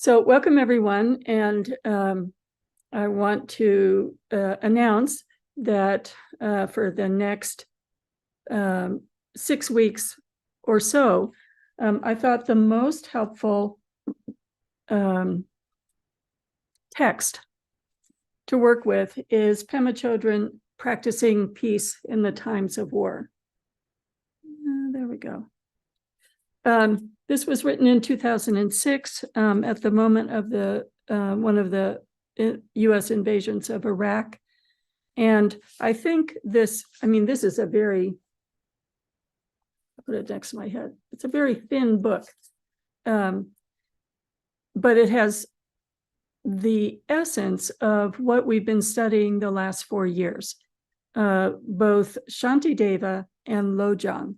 So welcome everyone, and I want to announce that for the next 6 weeks or so, I thought the most helpful text to work with is Pema Chödron, Practicing Peace in the Times of War. There we go. This was written in 2006 at the moment of the one of the U.S. invasions of Iraq. And I think this is a very, I'll put it next to my head. It's a very thin book, but it has the essence of what we've been studying the last 4 years, both Shantideva and Lojong,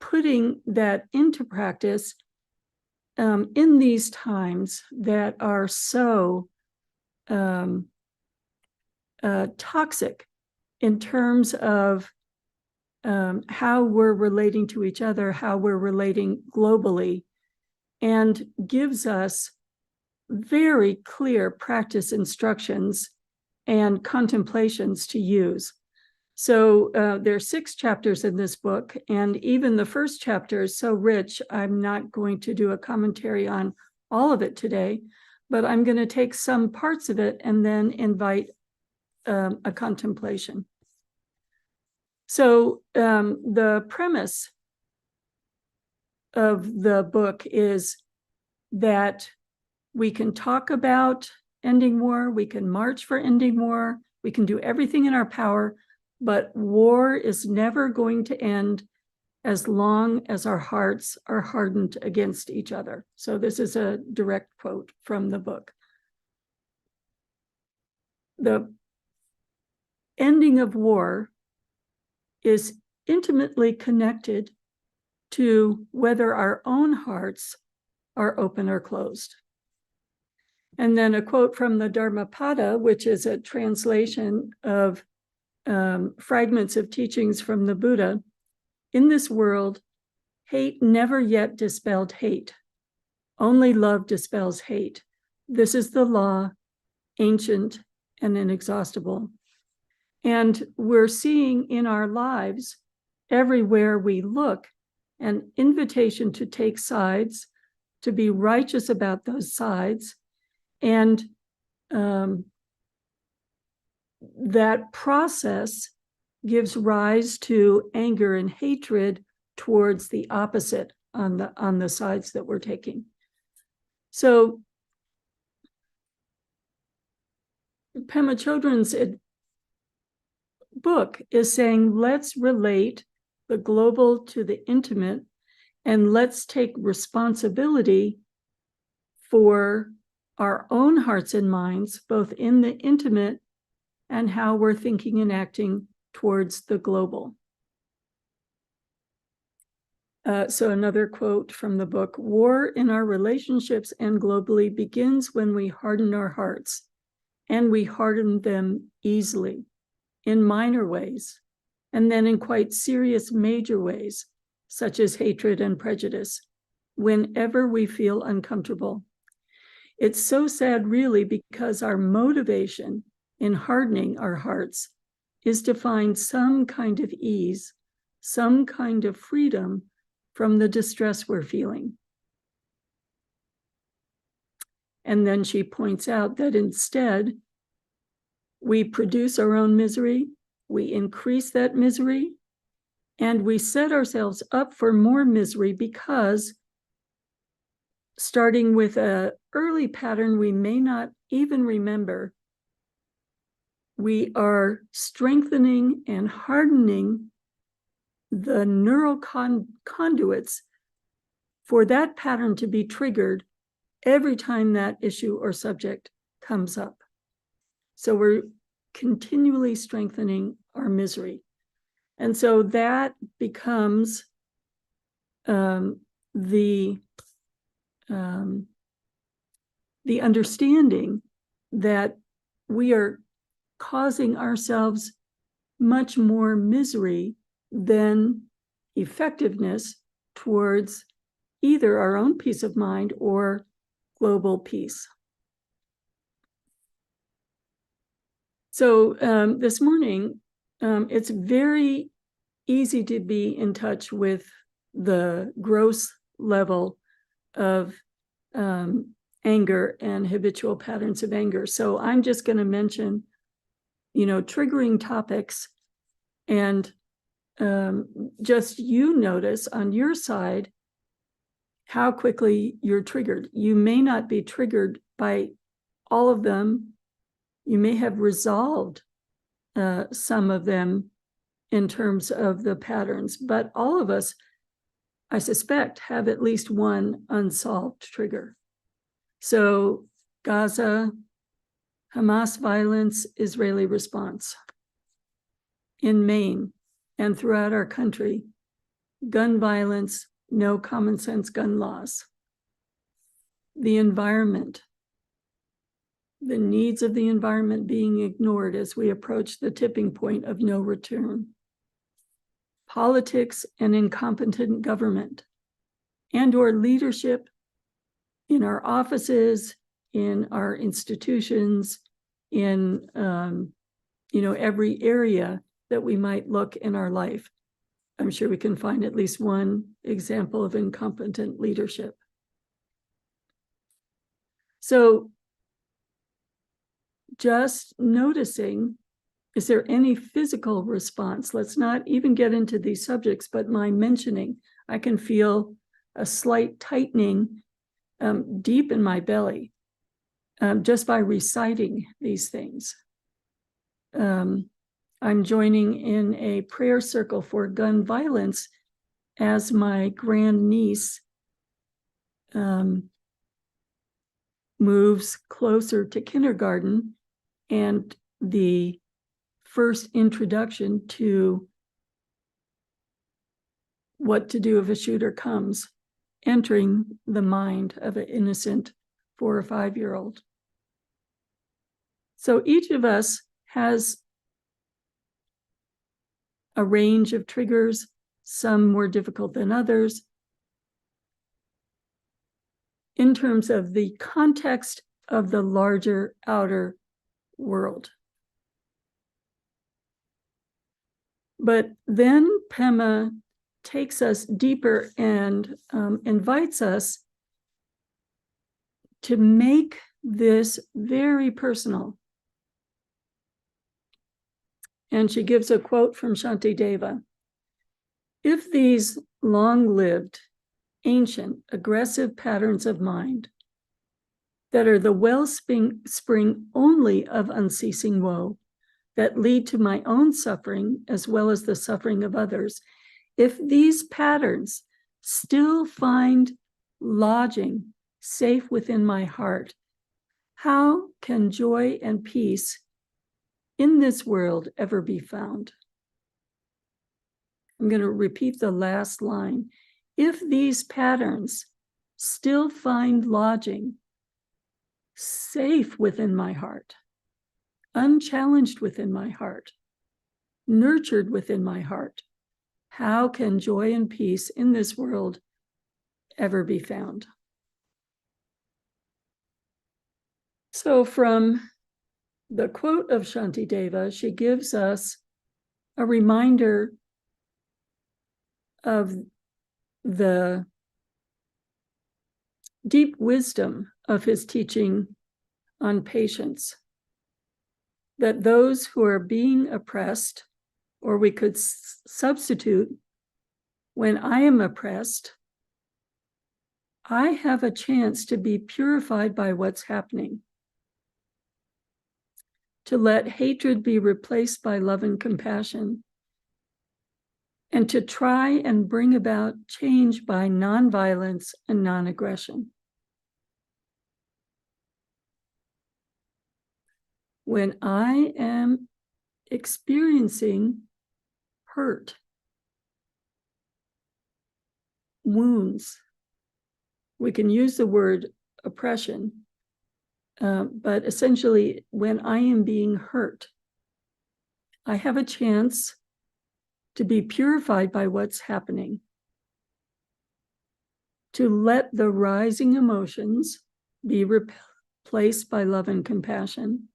putting that into practice in these times that are so toxic in terms of how we're relating to each other, how we're relating globally, and gives us very clear practice instructions and contemplations to use. So there are 6 chapters in this book, and even the first chapter is so rich, I'm not going to do a commentary on all of it today, but I'm going to take some parts of it and then invite a contemplation. So the premise of the book is that we can talk about ending war, we can march for ending war, we can do everything in our power, but war is never going to end as long as our hearts are hardened against each other. So this is a direct quote from the book. The ending of war is intimately connected to whether our own hearts are open or closed. And then a quote from the Dharmapada, which is a translation of fragments of teachings from the Buddha. In this world, hate never yet dispelled hate. Only love dispels hate. This is the law, ancient and inexhaustible. And we're seeing in our lives, everywhere we look, an invitation to take sides, to be righteous about those sides, and that process gives rise to anger and hatred towards the opposite on the sides that we're taking. So Pema Chödron's book is saying, let's relate the global to the intimate, and let's take responsibility for our own hearts and minds, both in the intimate and how we're thinking and acting towards the global. So another quote from the book: war in our relationships and globally begins when we harden our hearts, and we harden them easily in minor ways, and then in quite serious major ways, such as hatred and prejudice, whenever we feel uncomfortable. It's so sad, really, because our motivation in hardening our hearts is to find some kind of ease, some kind of freedom from the distress we're feeling. And then she points out that instead, we produce our own misery, we increase that misery, and we set ourselves up for more misery because, starting with an early pattern we may not even remember, we are strengthening and hardening the neural conduits for that pattern to be triggered every time that issue or subject comes up. So we're continually strengthening our misery. And so that becomes the understanding that we are causing ourselves much more misery than effectiveness towards either our own peace of mind or global peace. So this morning, it's very easy to be in touch with the gross level of anger and habitual patterns of anger. So I'm just going to mention, triggering topics, and just you notice on your side how quickly you're triggered. You may not be triggered by all of them. You may have resolved some of them in terms of the patterns, but all of us, I suspect, have at least one unsolved trigger. So Gaza, Hamas violence, Israeli response. In Maine and throughout our country, gun violence, no common sense gun laws. The environment, the needs of the environment being ignored as we approach the tipping point of no return. Politics and incompetent government, and or leadership in our offices, in our institutions, in every area that we might look in our life. I'm sure we can find at least one example of incompetent leadership. So just noticing, is there any physical response? Let's not even get into these subjects, but my mentioning, I can feel a slight tightening deep in my belly just by reciting these things. I'm joining in a prayer circle for gun violence as my grandniece moves closer to kindergarten, and the first introduction to what to do if a shooter comes, entering the mind of an innocent 4 or 5-year-old. So each of us has a range of triggers, some more difficult than others, in terms of the context of the larger outer world. But then Pema takes us deeper and invites us to make this very personal. And she gives a quote from Shantideva. If these long-lived, ancient, aggressive patterns of mind that are the wellspring only of unceasing woe, that lead to my own suffering as well as the suffering of others, if these patterns still find lodging safe within my heart, how can joy and peace in this world ever be found? I'm going to repeat the last line. If these patterns still find lodging safe within my heart, unchallenged within my heart, nurtured within my heart, how can joy and peace in this world ever be found? So from the quote of Shantideva, she gives us a reminder of the deep wisdom of his teaching on patience, that those who are being oppressed, or we could substitute, when I am oppressed, I have a chance to be purified by what's happening, to let hatred be replaced by love and compassion, and to try and bring about change by nonviolence and non-aggression. When I am experiencing hurt, wounds, we can use the word oppression, but essentially when I am being hurt, I have a chance to be purified by what's happening, to let the rising emotions, be replaced by love and compassion,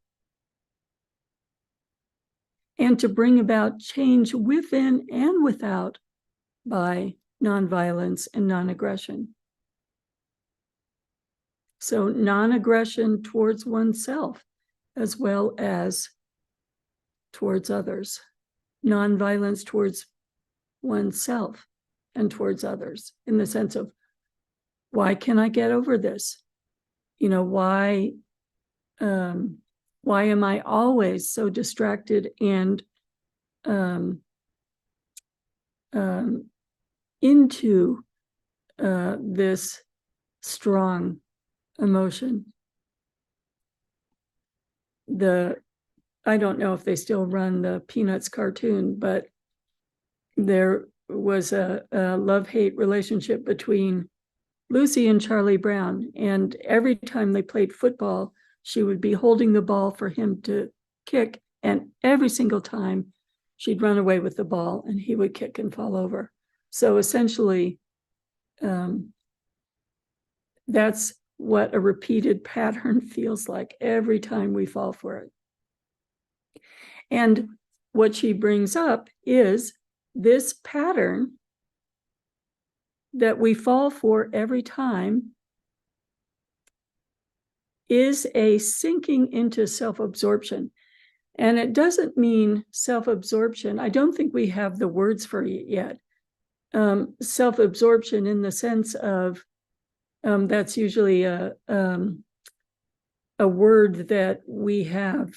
and to bring about change within and without by nonviolence and non-aggression. So non-aggression towards oneself as well as towards others. Non-violence towards oneself and towards others, in the sense of, why can I get over this? Why am I always so distracted and into this strong emotion? I don't know if they still run the Peanuts cartoon, but there was a love-hate relationship between Lucy and Charlie Brown. And every time they played football, she would be holding the ball for him to kick. And every single time she'd run away with the ball and he would kick and fall over. So essentially, that's what a repeated pattern feels like every time we fall for it. And what she brings up is this pattern that we fall for every time is a sinking into self-absorption. And it doesn't mean self-absorption. I don't think we have the words for it yet. Self-absorption in the sense of, that's usually a word that we have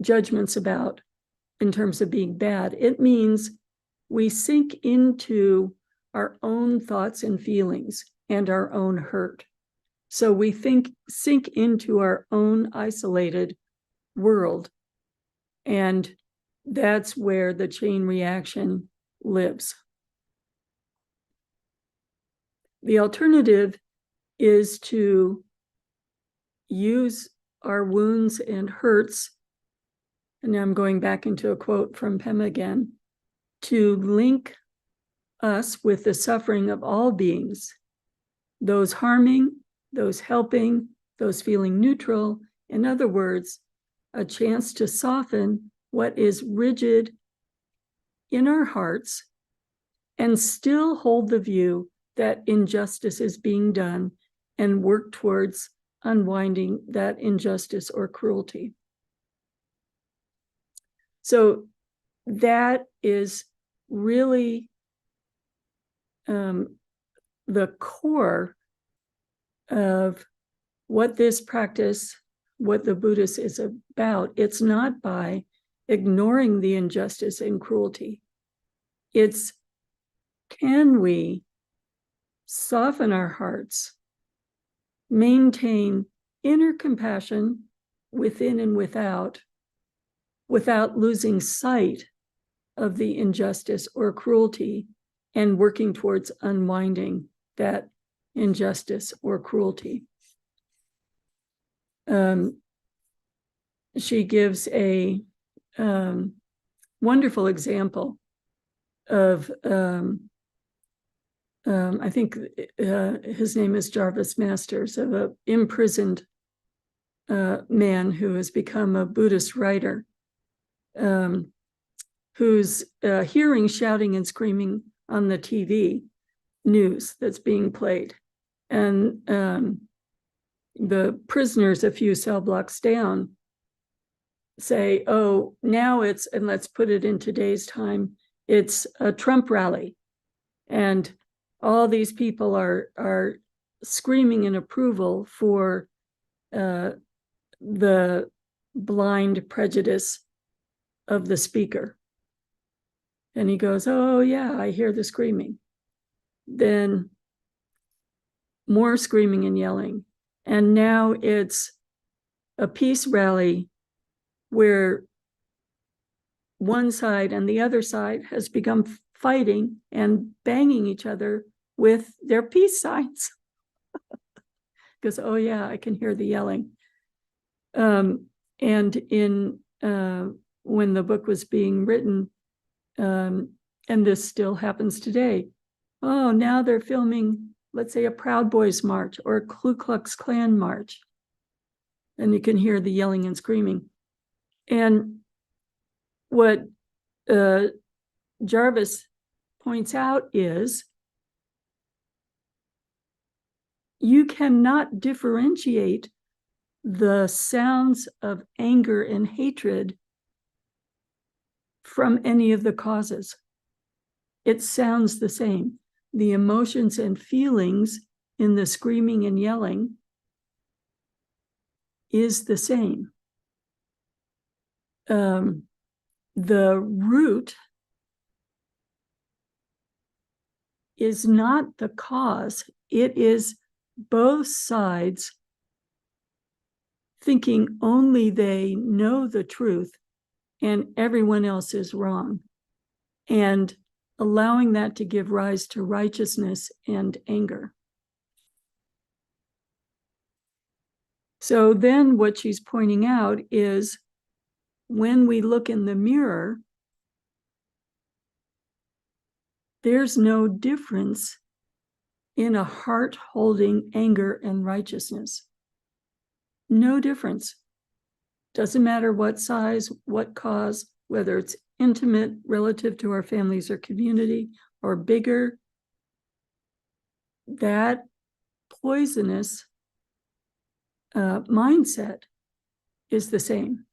judgments about in terms of being bad. It means we sink into our own thoughts and feelings and our own hurt. So we sink into our own isolated world. And that's where the chain reaction lives. The alternative is to use our wounds and hurts, and I'm going back into a quote from Pema again, to link us with the suffering of all beings, those harming, those helping, those feeling neutral. In other words, a chance to soften what is rigid in our hearts and still hold the view that injustice is being done and work towards unwinding that injustice or cruelty. So that is really the core of what this practice, what the Buddhist is about. It's not by ignoring the injustice and cruelty. It's, can we soften our hearts, maintain inner compassion within and without losing sight of the injustice or cruelty, and working towards unwinding that injustice or cruelty. She gives a wonderful example of, I think his name is Jarvis Masters, of an imprisoned man who has become a Buddhist writer, who's hearing shouting and screaming on the TV news that's being played. And the prisoners a few cell blocks down say, oh, now it's, and let's put it in today's time, it's a Trump rally. And all these people are screaming in approval for the blind prejudice of the speaker. And he goes, oh yeah, I hear the screaming. Then more screaming and yelling. And now it's a peace rally where one side and the other side has become fighting and banging each other with their peace signs. Because, oh yeah, I can hear the yelling. And in when the book was being written, and this still happens today, oh, now they're filming let's say, a Proud Boys march or a Ku Klux Klan march. And you can hear the yelling and screaming. And what Jarvis points out is you cannot differentiate the sounds of anger and hatred from any of the causes. It sounds the same. The emotions and feelings in the screaming and yelling is the same. The root is not the cause. It is both sides thinking only they know the truth and everyone else is wrong, and allowing that to give rise to righteousness and anger. So then what she's pointing out is when we look in the mirror, there's no difference in a heart holding anger and righteousness. No difference. Doesn't matter what size, what cause, whether it's intimate relative to our families or community or bigger, that poisonous mindset is the same.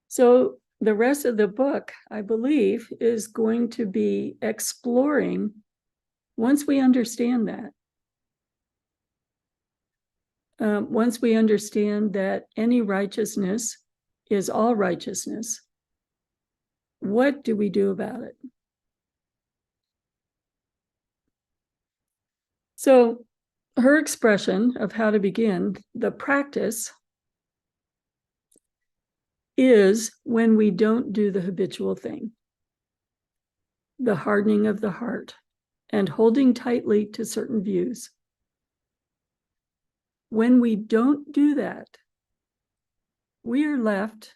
So the rest of the book, I believe, is going to be exploring, once we understand that, once we understand that any righteousness is all righteousness, what do we do about it? So her expression of how to begin the practice is when we don't do the habitual thing, the hardening of the heart and holding tightly to certain views. When we don't do that, we are left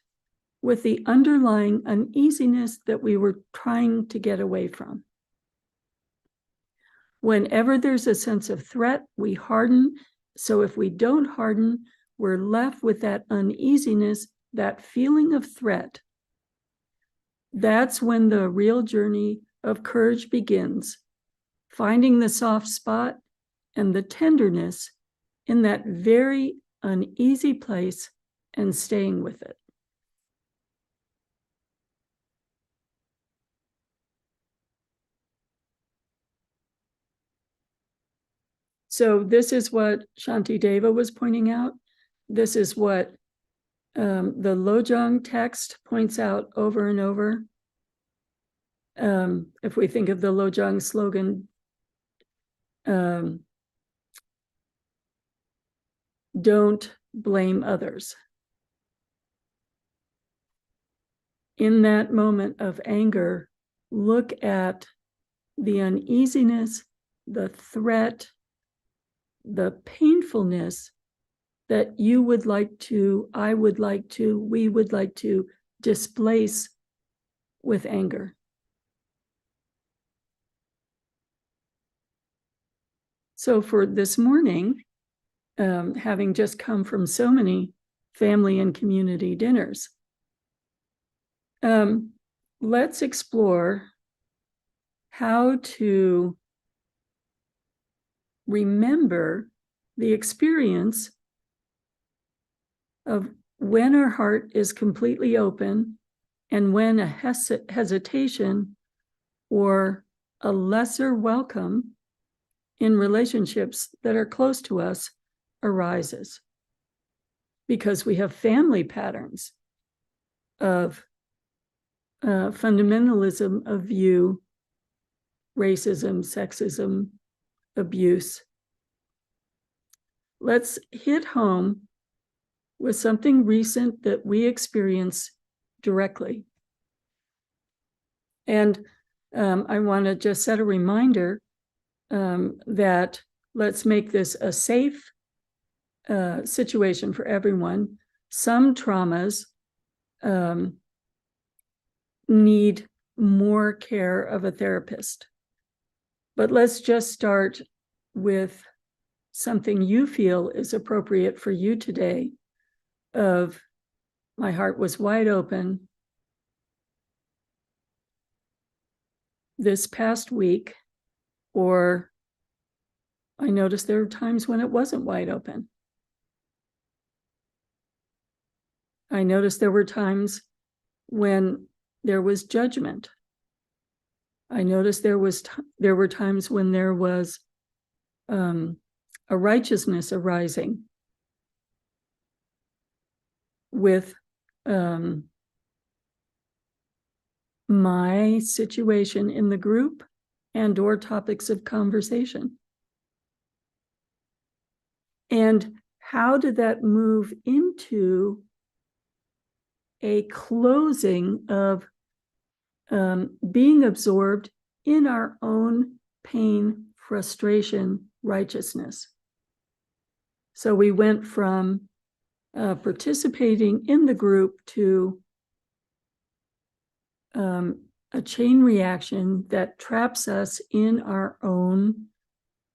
with the underlying uneasiness that we were trying to get away from. Whenever there's a sense of threat, we harden. So if we don't harden, we're left with that uneasiness, that feeling of threat. That's when the real journey of courage begins, finding the soft spot and the tenderness in that very uneasy place and staying with it. So this is what Shantideva was pointing out. This is what the Lojong text points out over and over. If we think of the Lojong slogan, don't blame others. In that moment of anger, look at the uneasiness, the threat, the painfulness that you would like to, I would like to, we would like to displace with anger. So for this morning, having just come from so many family and community dinners, let's explore how to remember the experience of when our heart is completely open and when a hesitation or a lesser welcome in relationships that are close to us arises. Because we have family patterns of fundamentalism of view, racism, sexism, abuse. Let's hit home with something recent that we experience directly. And I want to just set a reminder that let's make this a safe situation for everyone. Some traumas need more care of a therapist. But let's just start with something you feel is appropriate for you today of my heart was wide open this past week, or I noticed there were times when it wasn't wide open. I noticed there were times when there was judgment. I noticed there were times when there was a righteousness arising with my situation in the group and or topics of conversation. And how did that move into a closing of being absorbed in our own pain, frustration, righteousness? So we went from participating in the group to a chain reaction that traps us in our own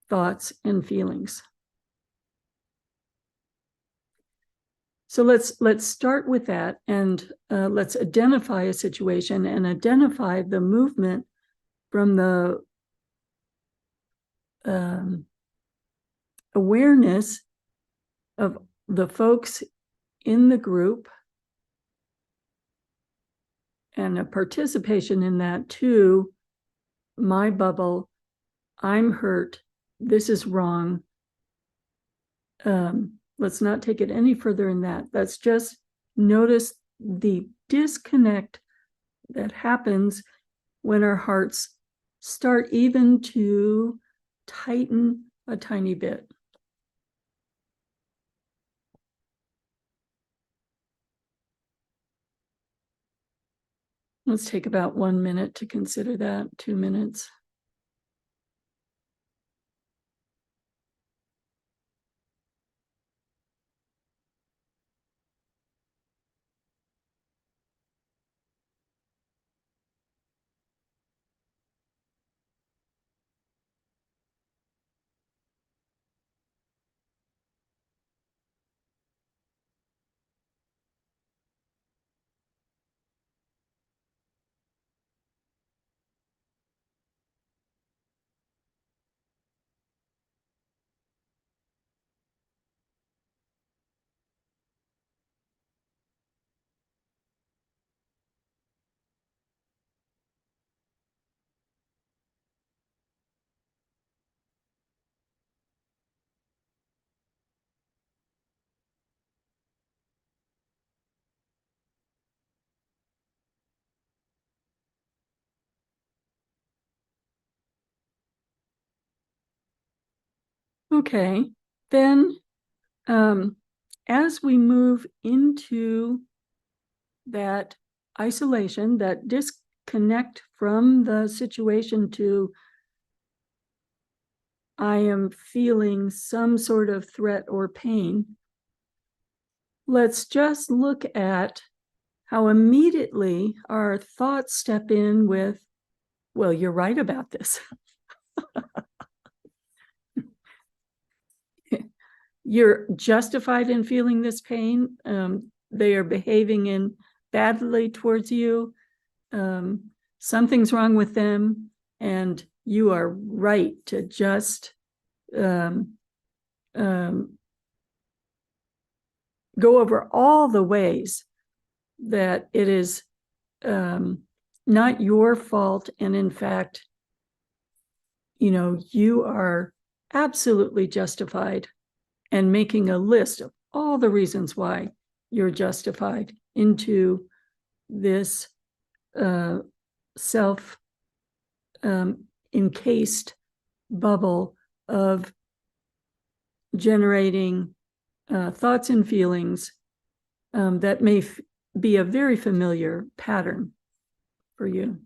thoughts and feelings. So let's start with that, and let's identify a situation and identify the movement from the awareness of the folks in the group and a participation in that to my bubble. I'm hurt. This is wrong. Let's not take it any further in that. Let's just notice the disconnect that happens when our hearts start even to tighten a tiny bit. Let's take about 1 minute to consider that, 2 minutes. Okay, then as we move into that isolation, that disconnect from the situation to I am feeling some sort of threat or pain, let's just look at how immediately our thoughts step in with, well, you're right about this. You're justified in feeling this pain. They are behaving in badly towards you. Something's wrong with them, and you are right to just go over all the ways that it is not your fault, and in fact, you are absolutely justified, and making a list of all the reasons why you're justified into this self encased bubble of generating thoughts and feelings that may be a very familiar pattern for you.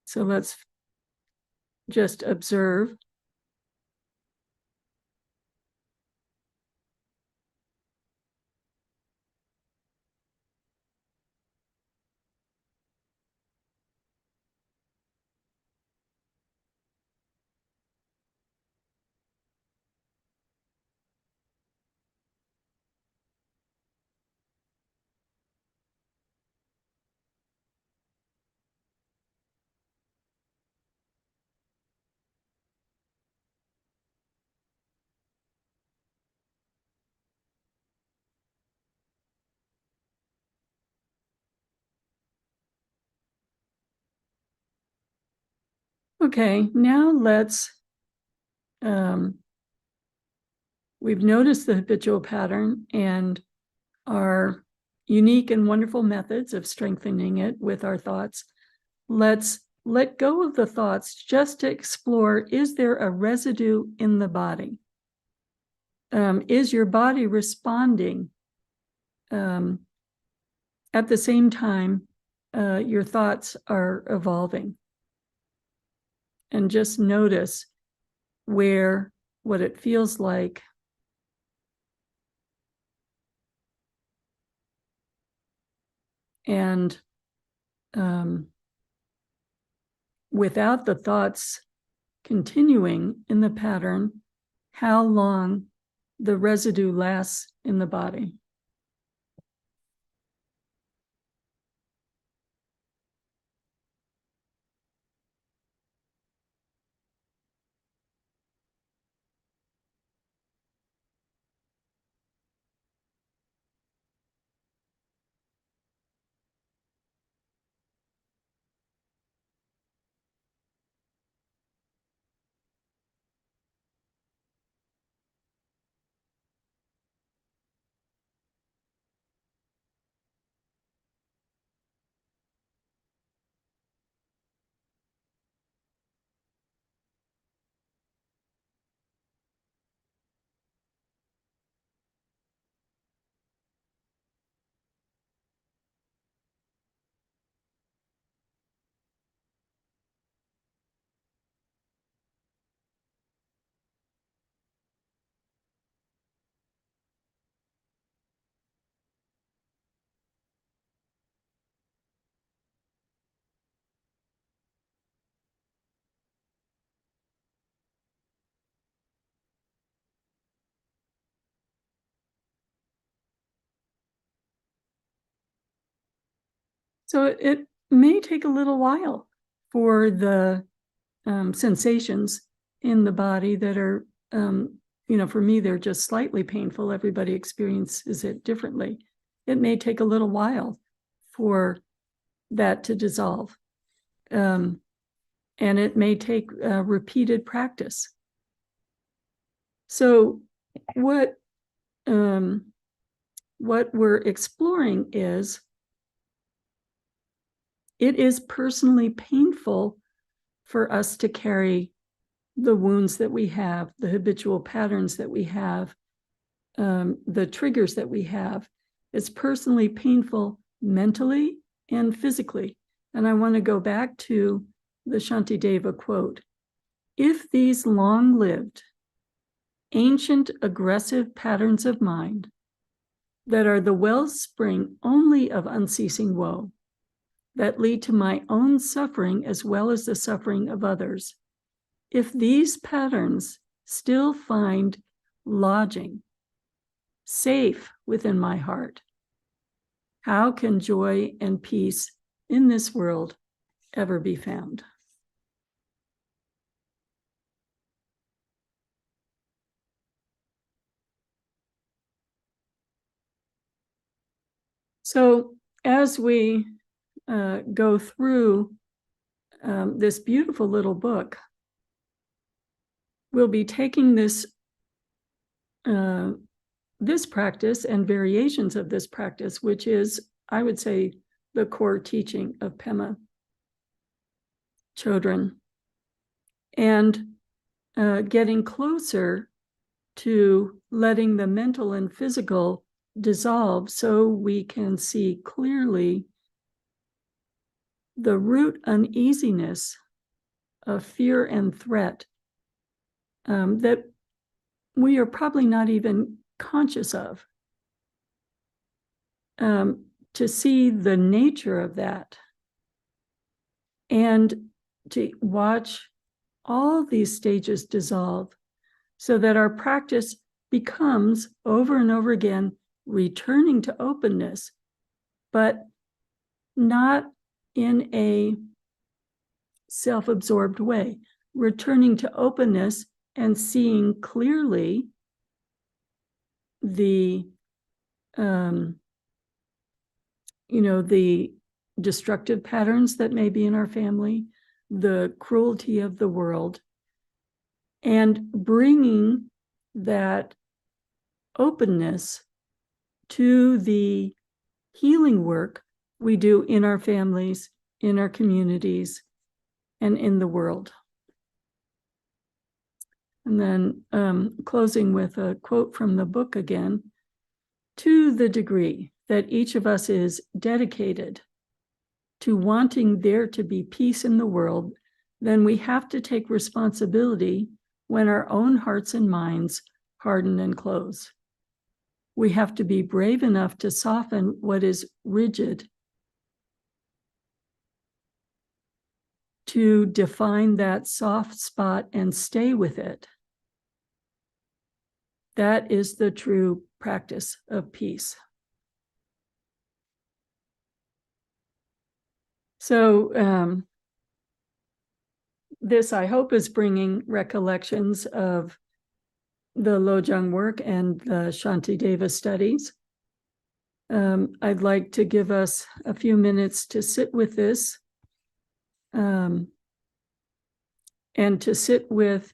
So let's just observe. Okay, now we've noticed the habitual pattern and our unique and wonderful methods of strengthening it with our thoughts. Let's let go of the thoughts just to explore, is there a residue in the body? Is your body responding at the same time your thoughts are evolving? And just notice what it feels like. And without the thoughts continuing in the pattern, how long the residue lasts in the body. So it may take a little while for the sensations in the body that are, for me, they're just slightly painful. Everybody experiences it differently. It may take a little while for that to dissolve. And it may take repeated practice. So what we're exploring is, it is personally painful for us to carry the wounds that we have, the habitual patterns that we have, the triggers that we have. It's personally painful mentally and physically. And I want to go back to the Shantideva quote. If these long-lived, ancient, aggressive patterns of mind that are the wellspring only of unceasing woe, that lead to my own suffering as well as the suffering of others, if these patterns still find lodging safe within my heart, how can joy and peace in this world ever be found? So as we go through this beautiful little book, we'll be taking this practice and variations of this practice, which is, I would say, the core teaching of Pema Chödron, and getting closer to letting the mental and physical dissolve so we can see clearly the root uneasiness of fear and threat that we are probably not even conscious of. To see the nature of that and to watch all these stages dissolve so that our practice becomes over and over again returning to openness, but not in a self-absorbed way, returning to openness and seeing clearly the the destructive patterns that may be in our family, the cruelty of the world, and bringing that openness to the healing work we do in our families, in our communities, and in the world. And then closing with a quote from the book again: to the degree that each of us is dedicated to wanting there to be peace in the world, then we have to take responsibility when our own hearts and minds harden and close. We have to be brave enough to soften what is rigid, to define that soft spot and stay with it. That is the true practice of peace. So this, I hope, is bringing recollections of the Lojong work and the Shantideva studies. I'd like to give us a few minutes to sit with this and to sit with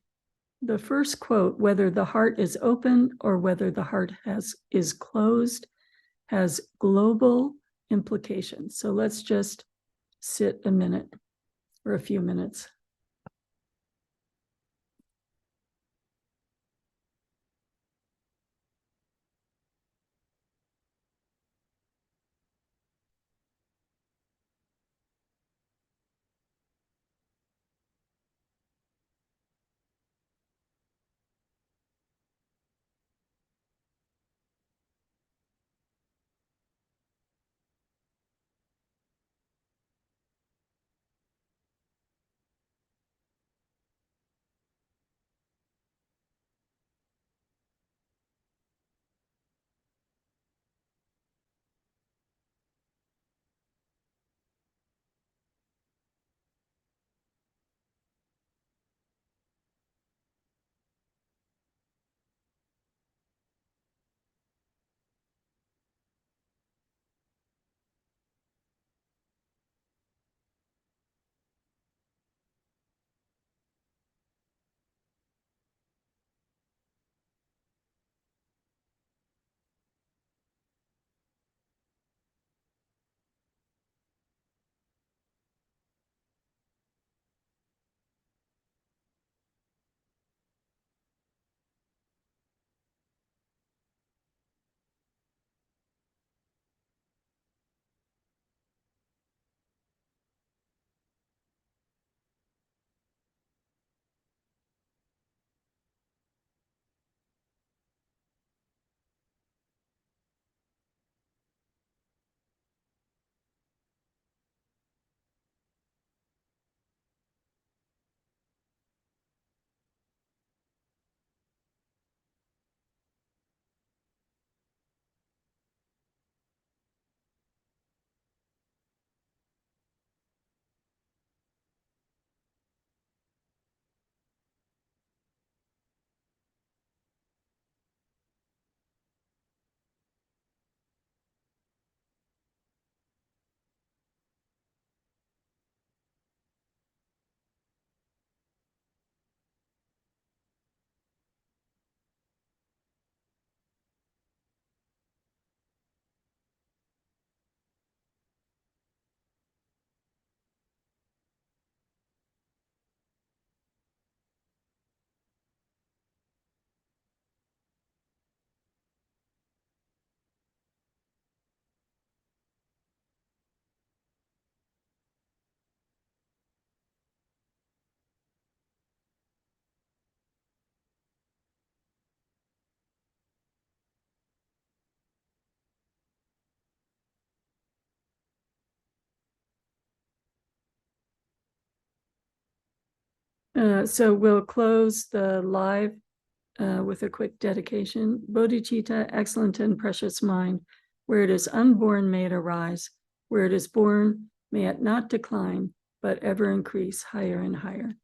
the first quote: whether the heart is open or whether the heart is closed has global implications. So let's just sit a minute or a few minutes. So we'll close the live with a quick dedication. Bodhicitta, excellent and precious mind, where it is unborn, may it arise. Where it is born, may it not decline, but ever increase higher and higher.